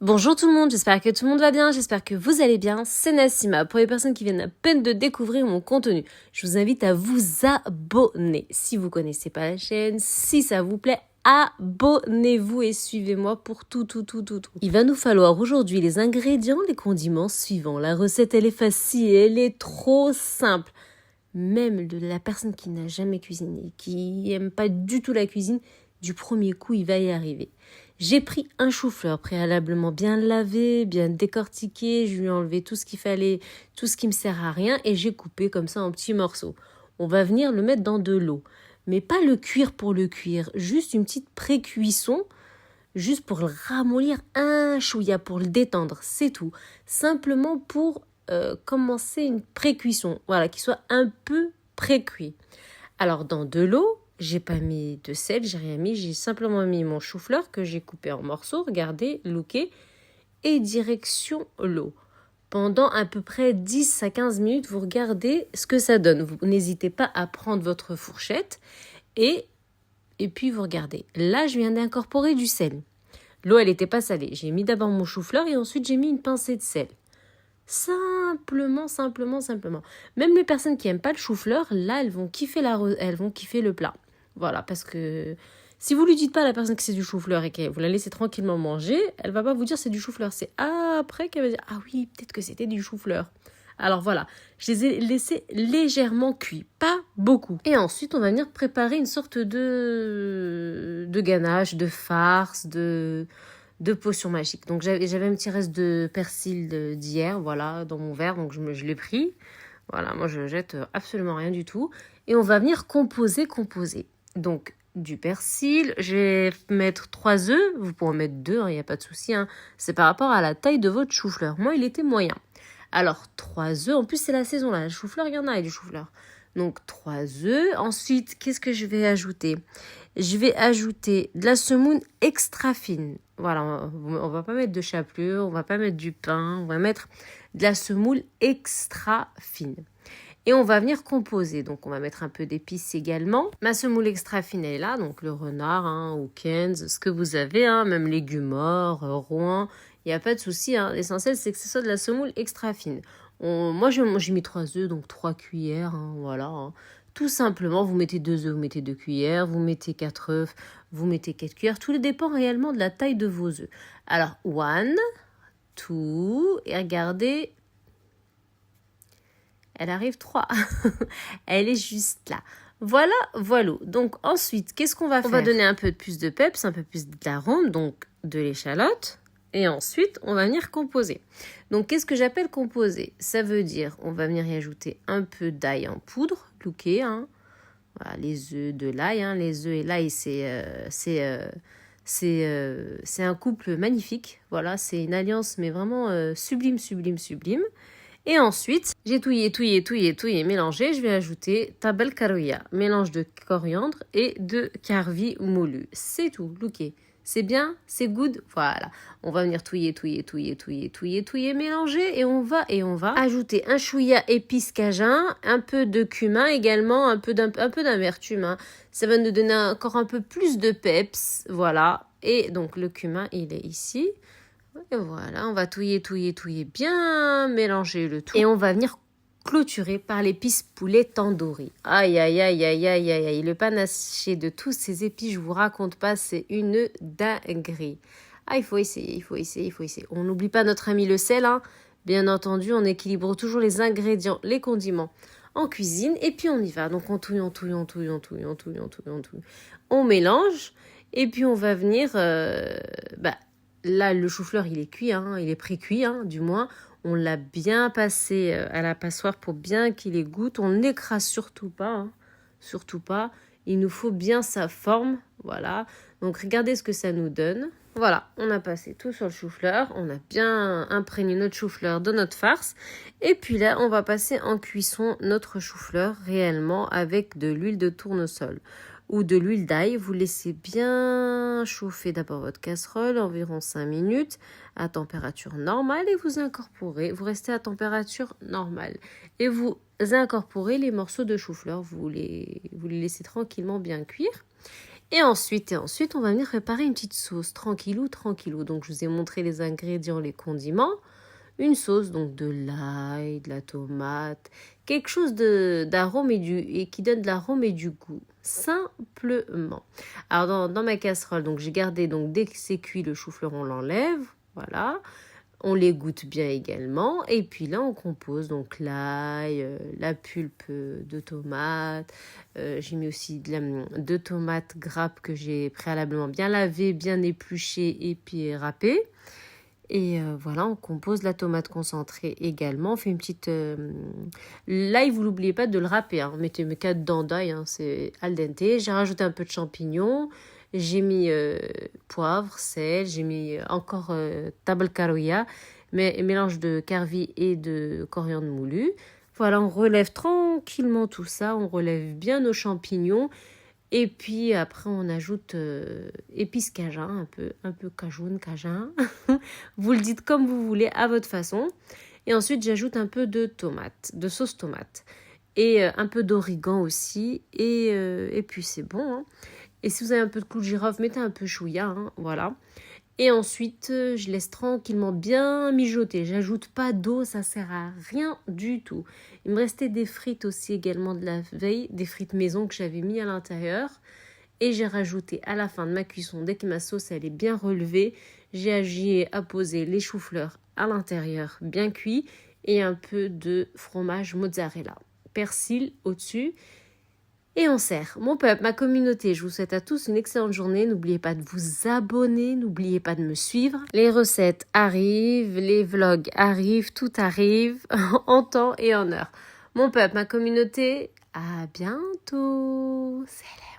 Bonjour tout le monde, j'espère que tout le monde va bien, j'espère que vous allez bien, c'est Nassima. Pour les personnes qui viennent à peine de découvrir mon contenu, je vous invite à vous abonner. Si vous ne connaissez pas la chaîne, si ça vous plaît, abonnez-vous et suivez-moi pour tout. Il va nous falloir aujourd'hui les ingrédients, les condiments suivants. La recette, elle est facile, elle est trop simple. Même de la personne qui n'a jamais cuisiné, qui n'aime pas du tout la cuisine, du premier coup, il va y arriver. J'ai pris un chou-fleur préalablement bien lavé, bien décortiqué. Je lui ai enlevé tout ce qu'il fallait, tout ce qui me sert à rien et j'ai coupé comme ça en petits morceaux. On va venir le mettre dans de l'eau. Mais pas le cuire pour le cuire, juste une petite pré-cuisson, juste pour le ramollir un chouïa, pour le détendre, c'est tout. Simplement pour commencer une pré-cuisson, voilà, qui soit un peu pré-cuit. Alors dans de l'eau, j'ai pas mis de sel, j'ai rien mis, j'ai simplement mis mon chou-fleur que j'ai coupé en morceaux, regardez, looké, et direction l'eau. Pendant à peu près 10 à 15 minutes, vous regardez ce que ça donne. Vous n'hésitez pas à prendre votre fourchette et puis vous regardez. Là, je viens d'incorporer du sel. L'eau, elle n'était pas salée. J'ai mis d'abord mon chou-fleur et ensuite j'ai mis une pincée de sel. Simplement. Même les personnes qui n'aiment pas le chou-fleur, là, elles vont kiffer le plat. Voilà, parce que si vous lui dites pas à la personne que c'est du chou-fleur et que vous la laissez tranquillement manger, elle va pas vous dire c'est du chou-fleur. C'est après qu'elle va dire ah oui, peut-être que c'était du chou-fleur. Alors voilà, je les ai laissés légèrement cuits, pas beaucoup. Et ensuite, on va venir préparer une sorte de ganache, de farce, de potion magique. Donc j'avais un petit reste de persil d'hier, voilà, dans mon verre, donc je l'ai pris. Voilà, moi je jette absolument rien du tout. Et on va venir composer. Donc du persil, je vais mettre 3 œufs, vous pouvez en mettre 2, il n'y a pas de souci. C'est par rapport à la taille de votre chou-fleur. Moi, il était moyen. Alors 3 œufs, en plus c'est la saison là, le chou-fleur, il y en a du chou-fleur. Donc 3 œufs. Ensuite, qu'est-ce que je vais ajouter ? Je vais ajouter de la semoule extra fine. Voilà, on va pas mettre de chapelure, on va pas mettre du pain, on va mettre de la semoule extra fine. Et on va venir composer. Donc on va mettre un peu d'épices également. Ma semoule extra fine est là, donc le renard, ou Ken's, ce que vous avez, même légumes morts, Rouen, il n'y a pas de souci. L'essentiel c'est que ce soit de la semoule extra fine. Moi j'ai mis 3 œufs, donc 3 cuillères, voilà. Tout simplement, vous mettez 2 œufs, vous mettez 2 cuillères, vous mettez 4 œufs, vous mettez 4 cuillères. Tout dépend réellement de la taille de vos œufs. Alors, 1, 2, et regardez, elle arrive 3. Elle est juste là. Voilà. Donc ensuite, qu'est-ce qu'on va faire ? On va donner un peu plus de peps, un peu plus d'arôme, donc de l'échalote. Et ensuite, on va venir composer. Donc, qu'est-ce que j'appelle composer ? Ça veut dire, on va venir y ajouter un peu d'ail en poudre, looké, Voilà, les œufs, de l'ail, les œufs et l'ail, c'est un couple magnifique. Voilà, c'est une alliance, mais vraiment sublime. Et ensuite, j'ai touillé, mélangé. Je vais ajouter tabel karouya, mélange de coriandre et de karvi moulu. C'est tout, looké. C'est bien, c'est good, voilà. On va venir touiller, mélanger et on va ajouter un chouïa épice cajun, un peu de cumin également, un peu d'amertume. Ça va nous donner encore un peu plus de peps, voilà. Et donc le cumin, il est ici. Et voilà, on va touiller, bien mélanger le tout. Et on va venir clôturer par l'épice poulet tandoori. Aïe. Le panaché de tous ces épices, je vous raconte pas, c'est une dinguerie. Il faut essayer. On n'oublie pas notre ami le sel, Bien entendu, on équilibre toujours les ingrédients, les condiments en cuisine. Et puis on y va. Donc on touille. On mélange. Et puis on va venir... là, le chou-fleur, il est cuit, il est pré-cuit, du moins. On l'a bien passé à la passoire pour bien qu'il égoutte. On n'écrase surtout pas, surtout pas. Il nous faut bien sa forme, voilà. Donc, regardez ce que ça nous donne. Voilà, on a passé tout sur le chou-fleur. On a bien imprégné notre chou-fleur de notre farce. Et puis là, on va passer en cuisson notre chou-fleur réellement avec de l'huile de tournesol ou de l'huile d'ail. Vous laissez bien chauffer d'abord votre casserole, environ 5 minutes, à température normale, et vous restez à température normale. Et vous incorporez les morceaux de chou-fleur, vous les laissez tranquillement bien cuire. Et ensuite, on va venir préparer une petite sauce, tranquillou, tranquillou. Donc, je vous ai montré les ingrédients, les condiments. Une sauce, donc de l'ail, de la tomate, quelque chose d'arôme et qui donne de l'arôme et du goût, simplement. Alors, dans ma casserole, donc j'ai gardé, donc dès que c'est cuit, le chou-fleur, on l'enlève, voilà. On l'égoutte bien également. Et puis là, on compose donc l'ail, la pulpe de tomate. J'ai mis aussi deux tomates grappes que j'ai préalablement bien lavées, bien épluchées et puis râpées. Et voilà, on compose la tomate concentrée également. On fait une petite... L'ail, vous n'oubliez pas de le râper. Hein. Mettez mes 4 dents d'ail, hein, c'est al dente. J'ai rajouté un peu de champignons. J'ai mis poivre, sel. J'ai mis encore table caroya, mais mélange de carvi et de coriandre moulu. Voilà, on relève tranquillement tout ça. On relève bien nos champignons. Et puis après, on ajoute épices cajun, un peu cajun. Vous le dites comme vous voulez, à votre façon. Et ensuite, j'ajoute un peu de tomate, de sauce tomate. Et un peu d'origan aussi. Et puis, c'est bon. Hein. Et si vous avez un peu de clou de girofle, mettez un peu chouïa. Hein, voilà. Et ensuite, je laisse tranquillement bien mijoter. J'ajoute pas d'eau, ça sert à rien du tout. Il me restait des frites aussi également de la veille, des frites maison que j'avais mis à l'intérieur. Et j'ai rajouté à la fin de ma cuisson, dès que ma sauce elle est bien relevée, j'ai apposé les choux-fleurs à l'intérieur, bien cuits, et un peu de fromage mozzarella. Persil au-dessus. Et on sert. Mon peuple, ma communauté, je vous souhaite à tous une excellente journée. N'oubliez pas de vous abonner, n'oubliez pas de me suivre. Les recettes arrivent, les vlogs arrivent, tout arrive en temps et en heure. Mon peuple, ma communauté, à bientôt. Salut.